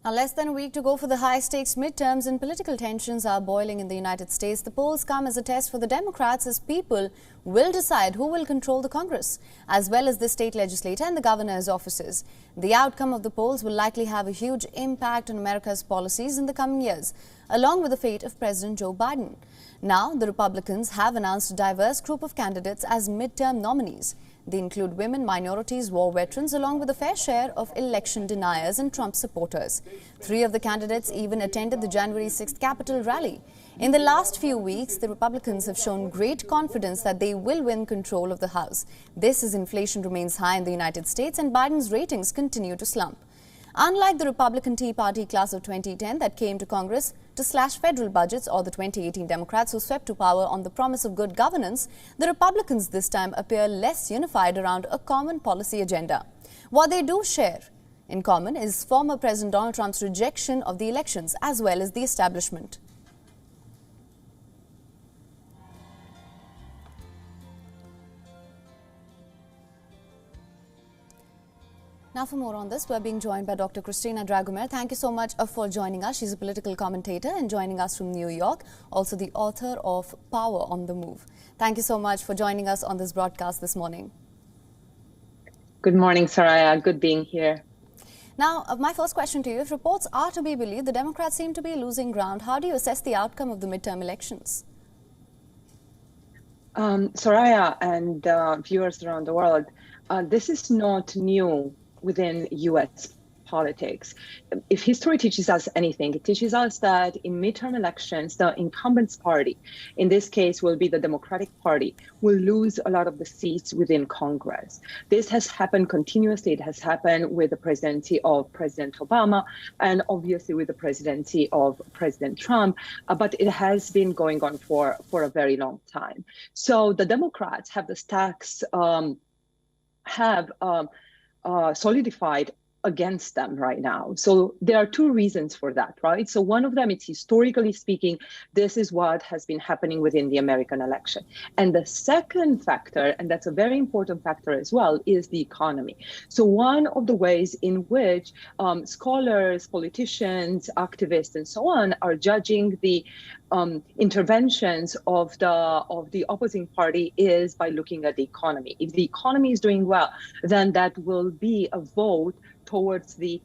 Now, less than a week to go for the high-stakes midterms and political tensions are boiling in the United States. The polls come as a test for the Democrats as people will decide who will control the Congress, as well as the state legislature and the governor's offices. The outcome of the polls will likely have a huge impact on America's policies in the coming years, along with the fate of President Joe Biden. Now, the Republicans have announced a diverse group of candidates as midterm nominees. They include women, minorities, war veterans, along with a fair share of election deniers and Trump supporters. 3 of the candidates even attended the January 6th Capitol rally. In the last few weeks, the Republicans have shown great confidence that they will win control of the House. This as inflation remains high in the United States and Biden's ratings continue to slump. Unlike the Republican Tea Party class of 2010 that came to Congress to slash federal budgets, or the 2018 Democrats who swept to power on the promise of good governance, the Republicans this time appear less unified around a common policy agenda. What they do share in common is former President Donald Trump's rejection of the elections as well as the establishment. Now, for more on this, we're being joined by Dr. Christina Dragomir. Thank you so much for joining us. She's a political commentator and joining us from New York, also the author of Power on the Move. Thank you so much for joining us on this broadcast this morning. Good morning, Soraya. Good being here. Now, my first question to you, if reports are to be believed, the Democrats seem to be losing ground. How do you assess the outcome of the midterm elections? Soraya and viewers around the world, this is not new within U.S. politics. If history teaches us anything, it teaches us that in midterm elections, the incumbent party, in this case will be the Democratic Party, will lose a lot of the seats within Congress. This has happened continuously. It has happened with the presidency of President Obama and obviously with the presidency of President Trump, but it has been going on for a very long time. So the Democrats have the stacks, solidified against them right now. So there are 2 reasons for that, right? So one of them is, historically speaking, this is what has been happening within the American election. And the second factor, and that's a very important factor as well, is the economy. So one of the ways in which scholars, politicians, activists, and so on are judging the interventions of the opposing party is by looking at the economy. If the economy is doing well, then that will be a vote towards the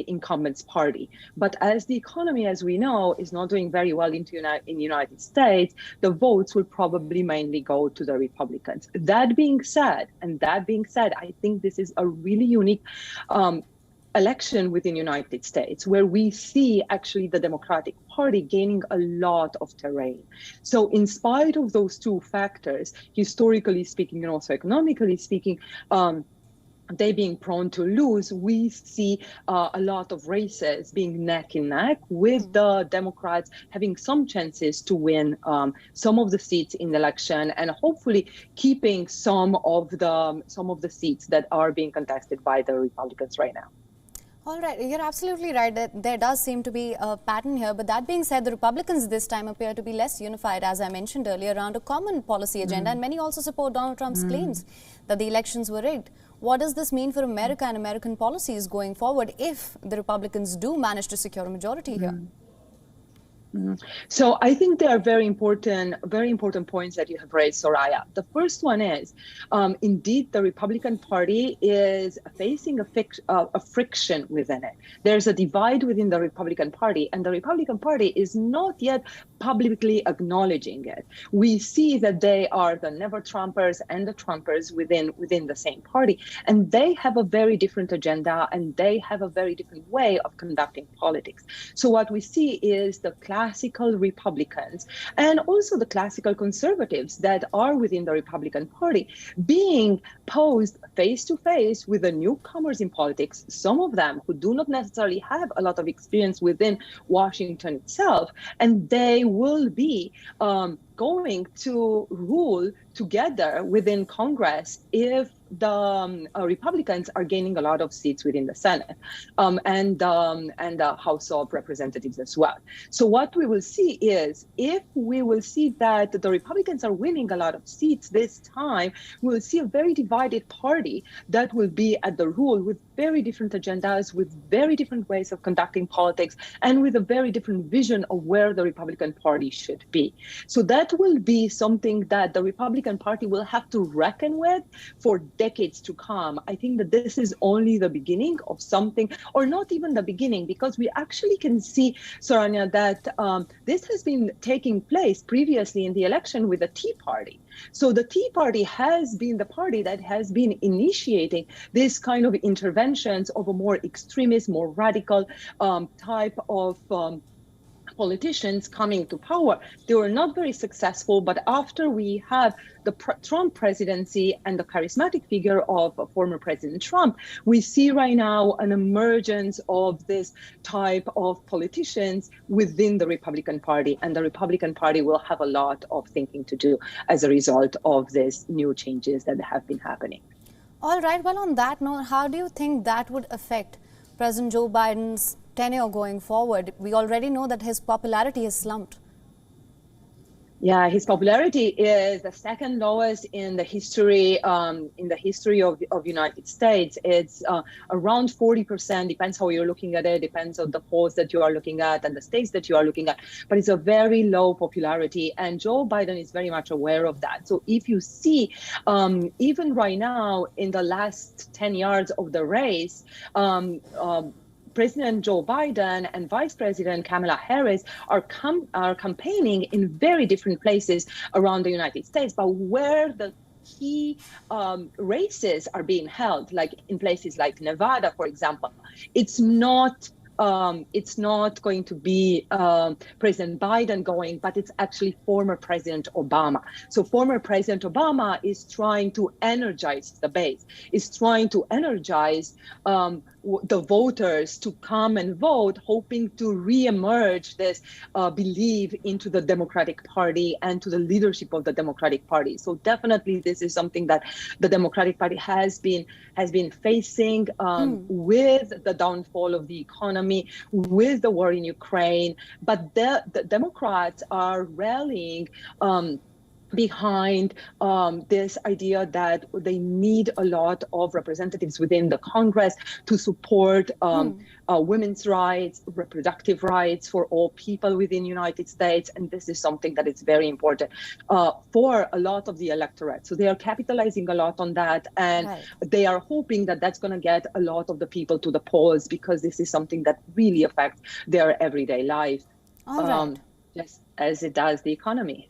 incumbent's party. But as the economy, as we know, is not doing very well in the United States, the votes will probably mainly go to the Republicans. That being said, I think this is a really unique election within the United States, where we see actually the Democratic Party gaining a lot of terrain. So in spite of those 2 factors, historically speaking and also economically speaking, they being prone to lose, we see a lot of races being neck and neck, with the Democrats having some chances to win some of the seats in the election and hopefully keeping some of the seats that are being contested by the Republicans right now. All right, you're absolutely right that there does seem to be a pattern here. But that being said, the Republicans this time appear to be less unified, as I mentioned earlier, around a common policy agenda. And many also support Donald Trump's claims that the elections were rigged. What does this mean for America and American policies going forward if the Republicans do manage to secure a majority here? So I think there are very important points that you have raised, Soraya. The first one is, indeed, the Republican Party is facing a friction within it. There's a divide within the Republican Party, and the Republican Party is not yet publicly acknowledging it. We see that they are the never-Trumpers and the Trumpers within the same party, and they have a very different agenda, and they have a very different way of conducting politics. So what we see is the classical Republicans and also the classical conservatives that are within the Republican Party being posed face to face with the newcomers in politics, some of them who do not necessarily have a lot of experience within Washington itself, and they will be going to rule together within Congress if the Republicans are gaining a lot of seats within the Senate and the House of Representatives as well. So what we will see is, if we will see that the Republicans are winning a lot of seats this time, we will see a very divided party that will be at the rule, with very different agendas, with very different ways of conducting politics, and with a very different vision of where the Republican Party should be. So that will be something that the Republican Party will have to reckon with for decades to come. I think that this is only the beginning of something, or not even the beginning, because we actually can see, Saranya, that this has been taking place previously in the election with the Tea Party. So the Tea Party has been the party that has been initiating this kind of interventions of a more extremist, more radical type of politicians coming to power. They were not very successful, but after we had the Trump presidency and the charismatic figure of former President Trump, we see right now an emergence of this type of politicians within the Republican Party, and the Republican Party will have a lot of thinking to do as a result of these new changes that have been happening. All right, well, on that note, how do you think that would affect President Joe Biden's tenure going forward? We already know that his popularity has slumped. Yeah, his popularity is the second lowest in the history of United States. It's around 40%. Depends how you're looking at it. Depends on the polls that you are looking at and the states that you are looking at. But it's a very low popularity, and Joe Biden is very much aware of that. So if you see, even right now in the last 10 yards of the race, President Joe Biden and Vice President Kamala Harris are campaigning in very different places around the United States, but where the key races are being held, like in places like Nevada, for example, it's not going to be President Biden going, but it's actually former President Obama. So former President Obama is trying to energize the base, is trying to energize the voters to come and vote, hoping to re-emerge this belief into the Democratic Party and to the leadership of the Democratic Party. So definitely this is something that the Democratic Party has been facing with the downfall of the economy, with the war in Ukraine. But the Democrats are rallying behind this idea that they need a lot of representatives within the Congress to support women's rights, reproductive rights for all people within the United States. And this is something that is very important for a lot of the electorate. So they are capitalizing a lot on that. And they are hoping that that's going to get a lot of the people to the polls, because this is something that really affects their everyday life, just as it does the economy.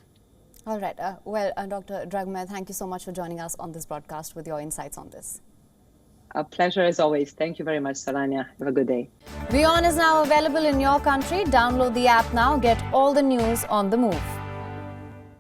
All right. Dr. Dragomir, thank you so much for joining us on this broadcast with your insights on this. A pleasure as always. Thank you very much, Saranya. Have a good day. WION is now available in your country. Download the app now. Get all the news on the move.